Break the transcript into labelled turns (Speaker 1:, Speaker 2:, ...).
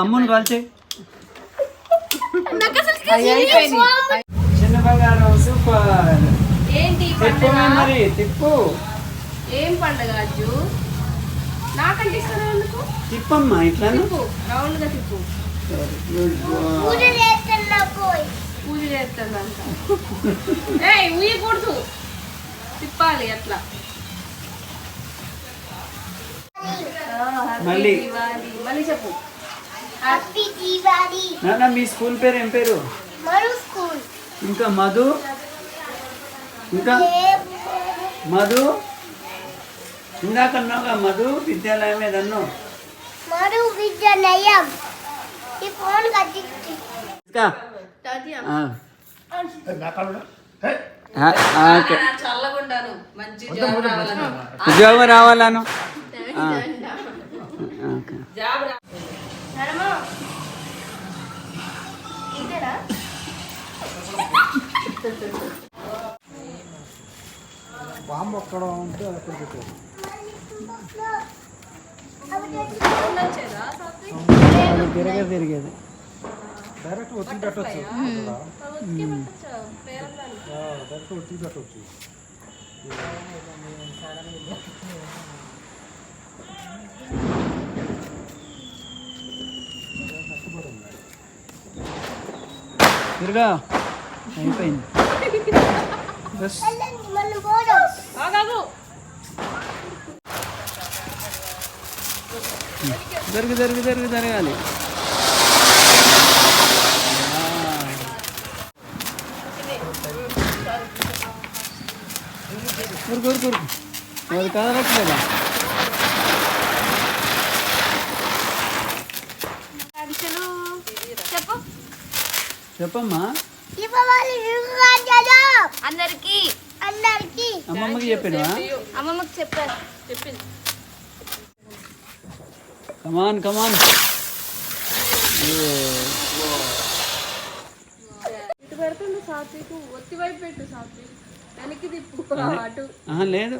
Speaker 1: అమ్మును కాల్చే చిన్న బంగారం సూపర్.
Speaker 2: ఏంటి
Speaker 1: మరి తిప్పు.
Speaker 2: ఏం పండుగ అజ్జు? నాకంటే ఇస్తాను ఎందుకు?
Speaker 1: తిప్పమ్మా ఇట్లా
Speaker 2: రౌండ్ గా తిప్పు. పూజ చేస్తానంట. ఉయ్యకూడదు, తిప్పాలి అట్లా.
Speaker 1: మళ్ళీ
Speaker 2: మళ్ళీ చెప్పు.
Speaker 1: నాన్న మీ స్కూల్ పేరు ఏం పేరు? ఇంకా మధు, ఇంకా మధు ఇందాక అన్నావుగా మధు విద్యాలయం ఏదన్నా?
Speaker 3: మధు విద్యాలయం.
Speaker 2: చల్లగుండాను, మంచి
Speaker 1: ఉద్యోగం రావాలను. బాంబు అక్కడ ఉంటే అక్కడ పెట్టారు. తిరిగేది డైరెక్ట్ వచ్చి పెట్టచ్చు. డైరెక్ట్ వచ్చి పెట్టచ్చు. తిరుగా అయిపోయింది. జరగాలి. కూరుకు అది కదలట్లేదా? చెప్పమ్మా.
Speaker 2: అందరికి
Speaker 1: అమ్మమ్మకి చెప్పాను.
Speaker 2: అమ్మమ్మకి చెప్పింది.
Speaker 1: కమాన్
Speaker 2: ఇటు పెడుతుండు సాత్వికు, ఒత్తి వైపు పెట్టు సాత్విక్, వెనక్కి తిప్పు అటు.
Speaker 1: లేదు